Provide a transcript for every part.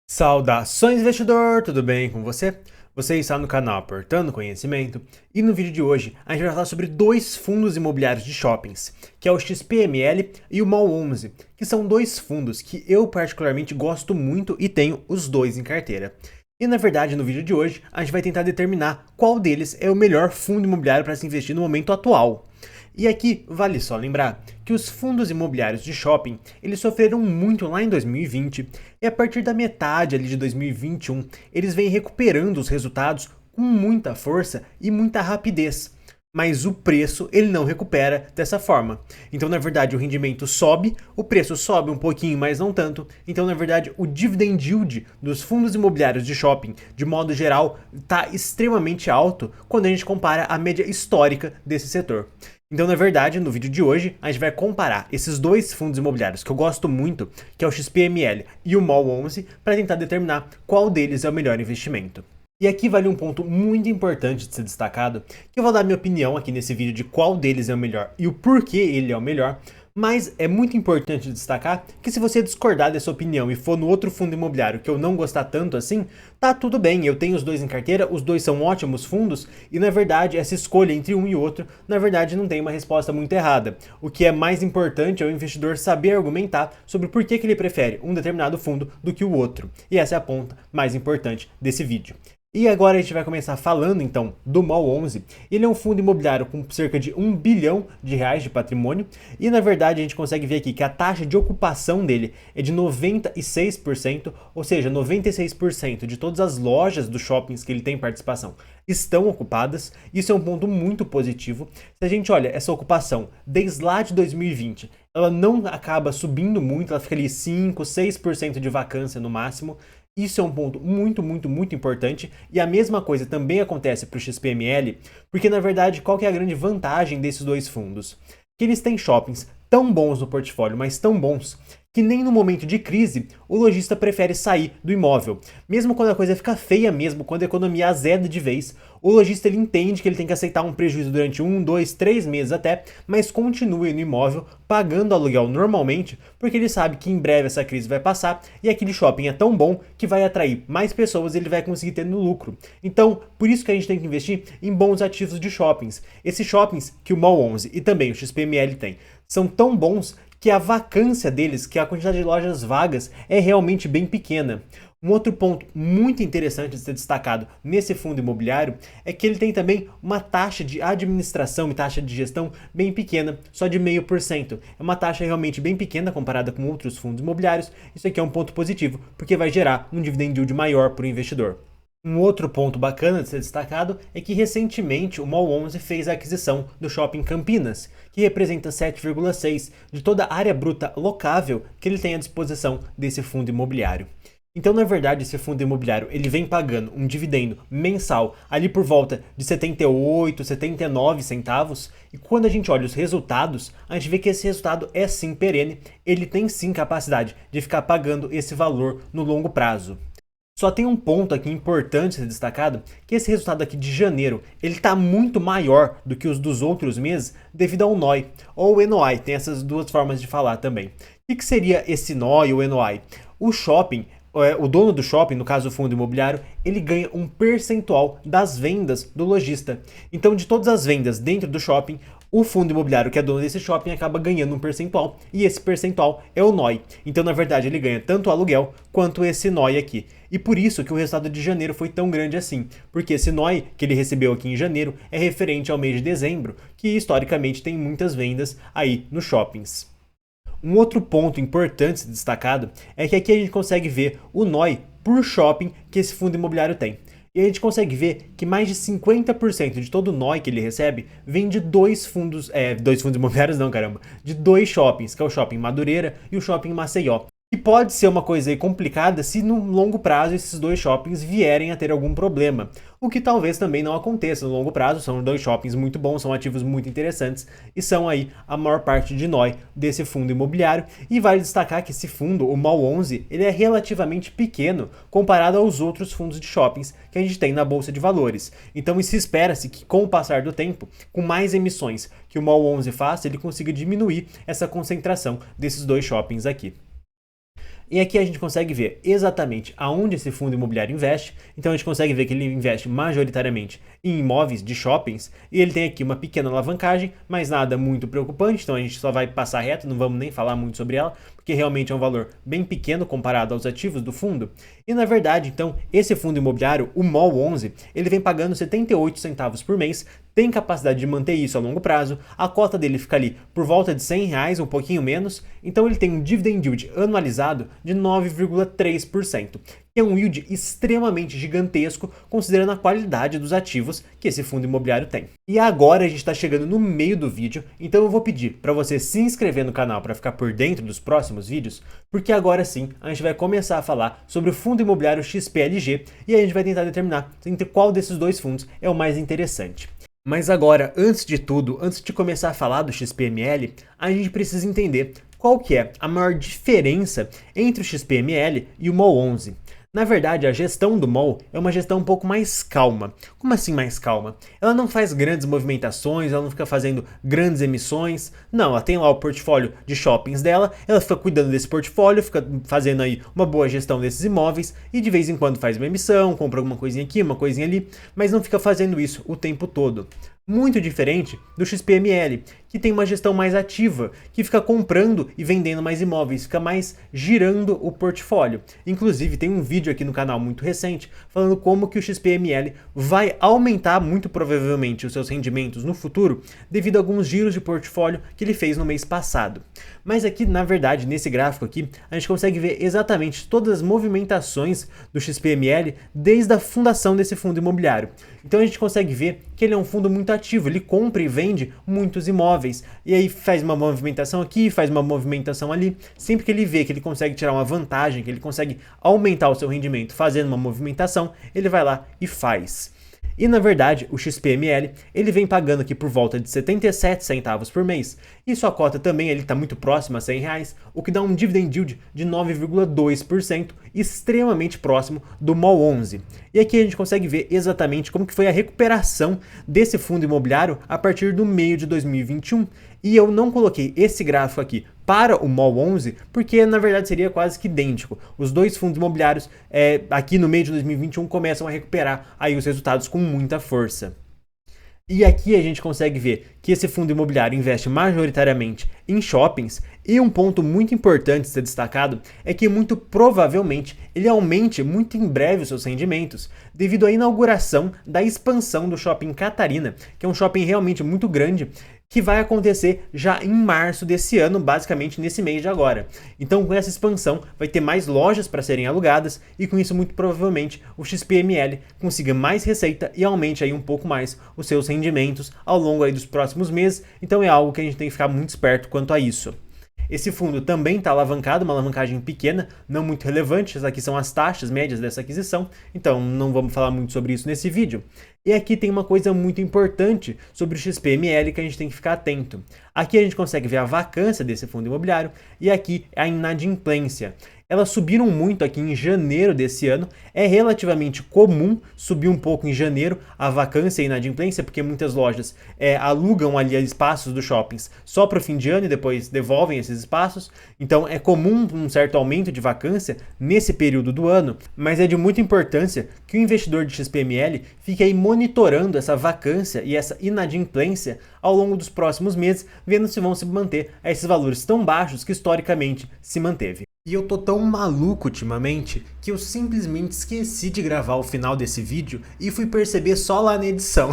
Saudações, investidor! Tudo bem com você? Você está no canal Aportando Conhecimento e no vídeo de hoje a gente vai falar sobre dois fundos imobiliários de shoppings, que é o XPML e o MOL11, que são dois fundos que eu particularmente gosto muito e tenho os dois em carteira. E na verdade, no vídeo de hoje, a gente vai tentar determinar qual deles é o melhor fundo imobiliário para se investir no momento atual. E aqui vale só lembrar que os fundos imobiliários de shopping, eles sofreram muito lá em 2020 e a partir da metade ali de 2021, eles vêm recuperando os resultados com muita força e muita rapidez. Mas o preço ele não recupera dessa forma. Então, na verdade, o rendimento sobe, o preço sobe um pouquinho, mas não tanto. Então, na verdade, o dividend yield dos fundos imobiliários de shopping, de modo geral, está extremamente alto quando a gente compara a média histórica desse setor. Então, na verdade, no vídeo de hoje, a gente vai comparar esses dois fundos imobiliários que eu gosto muito, que é o XPML e o MOL11, para tentar determinar qual deles é o melhor investimento. E aqui vale um ponto muito importante de ser destacado, que eu vou dar minha opinião aqui nesse vídeo de qual deles é o melhor e o porquê ele é o melhor, mas é muito importante destacar que se você discordar dessa opinião e for no outro fundo imobiliário que eu não gostar tanto assim, tá tudo bem, eu tenho os dois em carteira, os dois são ótimos fundos e na verdade essa escolha entre um e outro, na verdade não tem uma resposta muito errada. O que é mais importante é o investidor saber argumentar sobre por que ele prefere um determinado fundo do que o outro. E essa é a ponta mais importante desse vídeo. E agora a gente vai começar falando então do MOL11. Ele é um fundo imobiliário com cerca de R$ 1 bilhão de patrimônio e na verdade a gente consegue ver aqui que a taxa de ocupação dele é de 96%, ou seja, 96% de todas as lojas dos shoppings que ele tem participação estão ocupadas. Isso é um ponto muito positivo. Se a gente olha essa ocupação desde lá de 2020, ela não acaba subindo muito, ela fica ali 5, 6% de vacância no máximo. Isso é um ponto muito importante e a mesma coisa também acontece para o XPML, porque na verdade qual que é a grande vantagem desses dois fundos? Que eles têm shoppings tão bons no portfólio, mas tão bons, que nem no momento de crise o lojista prefere sair do imóvel. Mesmo quando a coisa fica feia mesmo, quando a economia azeda de vez, o lojista ele entende que ele tem que aceitar um prejuízo durante 1, 2, 3 meses até, mas continue no imóvel pagando aluguel normalmente, porque ele sabe que em breve essa crise vai passar e aquele shopping é tão bom que vai atrair mais pessoas e ele vai conseguir ter no lucro. Então, por isso que a gente tem que investir em bons ativos de shoppings. Esses shoppings que o MOL11 e também o XPML tem, são tão bons que a vacância deles, que a quantidade de lojas vagas é realmente bem pequena. Um outro ponto muito interessante de ser destacado nesse fundo imobiliário é que ele tem também uma taxa de administração e taxa de gestão bem pequena, só de 0,5%. É uma taxa realmente bem pequena comparada com outros fundos imobiliários. Isso aqui é um ponto positivo, porque vai gerar um dividend yield maior para o investidor. Um outro ponto bacana de ser destacado é que recentemente o MOL11 fez a aquisição do Shopping Campinas, que representa 7,6% de toda a área bruta locável que ele tem à disposição desse fundo imobiliário. Então, na verdade, esse fundo imobiliário ele vem pagando um dividendo mensal ali por volta de 78, 79 centavos. E quando a gente olha os resultados, a gente vê que esse resultado é sim perene, ele tem sim capacidade de ficar pagando esse valor no longo prazo. Só tem um ponto aqui importante a ser destacado, que esse resultado aqui de janeiro, ele está muito maior do que os dos outros meses devido ao NOI, ou ENOI, tem essas duas formas de falar também. O que seria esse NOI ou ENOI? O shopping, o dono do shopping, no caso o fundo imobiliário, ele ganha um percentual das vendas do lojista. Então, de todas as vendas dentro do shopping, o fundo imobiliário que é dono desse shopping acaba ganhando um percentual, e esse percentual é o NOI. Então, na verdade, ele ganha tanto o aluguel quanto esse NOI aqui. E por isso que o resultado de janeiro foi tão grande assim, porque esse NOI que ele recebeu aqui em janeiro é referente ao mês de dezembro, que historicamente tem muitas vendas aí nos shoppings. Um outro ponto importante ser destacado é que aqui a gente consegue ver o NOI por shopping que esse fundo imobiliário tem. E a gente consegue ver que mais de 50% de todo o NOI que ele recebe vem de dois fundos imobiliários não, caramba, de dois shoppings, que é o Shopping Madureira e o Shopping Maceió. E pode ser uma coisa aí complicada se no longo prazo esses dois shoppings vierem a ter algum problema. O que talvez também não aconteça no longo prazo, são dois shoppings muito bons, são ativos muito interessantes e são aí a maior parte de NOI desse fundo imobiliário. E vale destacar que esse fundo, o MOL11, ele é relativamente pequeno comparado aos outros fundos de shoppings que a gente tem na Bolsa de Valores. Então se espera-se que com o passar do tempo, com mais emissões que o MOL11 faça, ele consiga diminuir essa concentração desses dois shoppings aqui. E aqui a gente consegue ver exatamente aonde esse fundo imobiliário investe. Então a gente consegue ver que ele investe majoritariamente em imóveis de shoppings e ele tem aqui uma pequena alavancagem, mas nada muito preocupante, então a gente só vai passar reto, não vamos nem falar muito sobre ela, porque realmente é um valor bem pequeno comparado aos ativos do fundo. E na verdade, então, esse fundo imobiliário, o MOL 11, ele vem pagando 78 centavos por mês, tem capacidade de manter isso a longo prazo, a cota dele fica ali por volta de R$100, um pouquinho menos, então ele tem um dividend yield anualizado de 9,3%, que é um yield extremamente gigantesco, considerando a qualidade dos ativos que esse fundo imobiliário tem. E agora a gente está chegando no meio do vídeo, então eu vou pedir para você se inscrever no canal para ficar por dentro dos próximos vídeos, porque agora sim a gente vai começar a falar sobre o fundo imobiliário XPLG e a gente vai tentar determinar entre qual desses dois fundos é o mais interessante. Mas agora, antes de tudo, antes de começar a falar do XPML, a gente precisa entender qual que é a maior diferença entre o XPML e o MOL 11. Na verdade, a gestão do MOL é uma gestão um pouco mais calma. Como assim mais calma? Ela não faz grandes movimentações, ela não fica fazendo grandes emissões. Não, ela tem lá o portfólio de shoppings dela, ela fica cuidando desse portfólio, fica fazendo aí uma boa gestão desses imóveis e de vez em quando faz uma emissão, compra alguma coisinha aqui, uma coisinha ali, mas não fica fazendo isso o tempo todo. Muito diferente do XPML, que tem uma gestão mais ativa, que fica comprando e vendendo mais imóveis, fica mais girando o portfólio. Inclusive tem um vídeo aqui no canal muito recente falando como que o XPML vai aumentar muito provavelmente os seus rendimentos no futuro devido a alguns giros de portfólio que ele fez no mês passado. Mas aqui, na verdade, nesse gráfico aqui, a gente consegue ver exatamente todas as movimentações do XPML desde a fundação desse fundo imobiliário. Então a gente consegue ver que ele é um fundo muito ativo, ele compra e vende muitos imóveis, e aí faz uma movimentação aqui, faz uma movimentação ali. Sempre que ele vê que ele consegue tirar uma vantagem, que ele consegue aumentar o seu rendimento fazendo uma movimentação, ele vai lá e faz. E na verdade, o XPML ele vem pagando aqui por volta de 77 centavos por mês. E sua cota também está muito próxima a R$100, o que dá um dividend yield de 9,2%, extremamente próximo do MOL 11. E aqui a gente consegue ver exatamente como que foi a recuperação desse fundo imobiliário a partir do meio de 2021. E eu não coloquei esse gráfico aqui para o MOL 11, porque na verdade seria quase que idêntico. Os dois fundos imobiliários aqui no meio de 2021 começam a recuperar aí os resultados com muita força. E aqui a gente consegue ver que esse fundo imobiliário investe majoritariamente em shoppings e um ponto muito importante de ser destacado é que muito provavelmente ele aumente muito em breve os seus rendimentos devido à inauguração da expansão do Shopping Catarina, que é um shopping realmente muito grande, que vai acontecer já em março desse ano, basicamente nesse mês de agora. Então, com essa expansão, vai ter mais lojas para serem alugadas e com isso, muito provavelmente, o XPML consiga mais receita e aumente aí um pouco mais os seus rendimentos ao longo aí dos próximos meses. Então, é algo que a gente tem que ficar muito esperto quanto a isso. Esse fundo também está alavancado, uma alavancagem pequena, não muito relevante. Essas aqui são as taxas médias dessa aquisição, então não vamos falar muito sobre isso nesse vídeo. E aqui tem uma coisa muito importante sobre o XPML que a gente tem que ficar atento. Aqui a gente consegue ver a vacância desse fundo imobiliário e aqui a inadimplência. Elas subiram muito aqui em janeiro desse ano, é relativamente comum subir um pouco em janeiro a vacância e a inadimplência, porque muitas lojas alugam ali espaços dos shoppings só para o fim de ano e depois devolvem esses espaços, então é comum um certo aumento de vacância nesse período do ano, mas é de muita importância que o investidor de XPML fique aí monitorando essa vacância e essa inadimplência ao longo dos próximos meses, vendo se vão se manter a esses valores tão baixos que historicamente se manteve. E eu tô tão maluco ultimamente que eu simplesmente esqueci de gravar o final desse vídeo e fui perceber só lá na edição.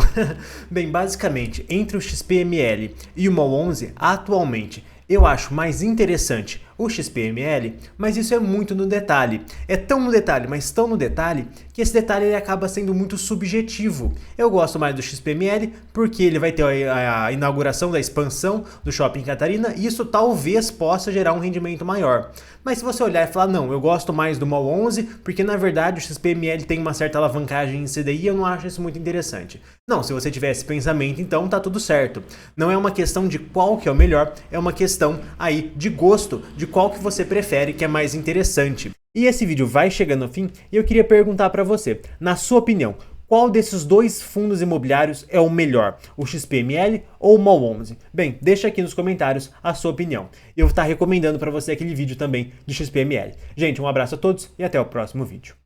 Bem, basicamente, entre o XPML e o MOL 11, atualmente, eu acho mais interessante o XPML, mas isso é muito no detalhe. É tão no detalhe, mas tão no detalhe, que esse detalhe ele acaba sendo muito subjetivo. Eu gosto mais do XPML porque ele vai ter a inauguração da expansão do Shopping Catarina e isso talvez possa gerar um rendimento maior. Mas se você olhar e falar, não, eu gosto mais do MOL 11 porque na verdade o XPML tem uma certa alavancagem em CDI e eu não acho isso muito interessante. Não, se você tiver esse pensamento, então tá tudo certo. Não é uma questão de qual que é o melhor, é uma questão aí de gosto, de qual que você prefere, que é mais interessante. E esse vídeo vai chegando ao fim e eu queria perguntar para você, na sua opinião, Qual desses dois fundos imobiliários é o melhor? O XPML ou o MOL11? Bem, deixa aqui nos comentários a sua opinião. Eu vou estar recomendando para você aquele vídeo também de XPML. Gente, um abraço a todos e até o próximo vídeo.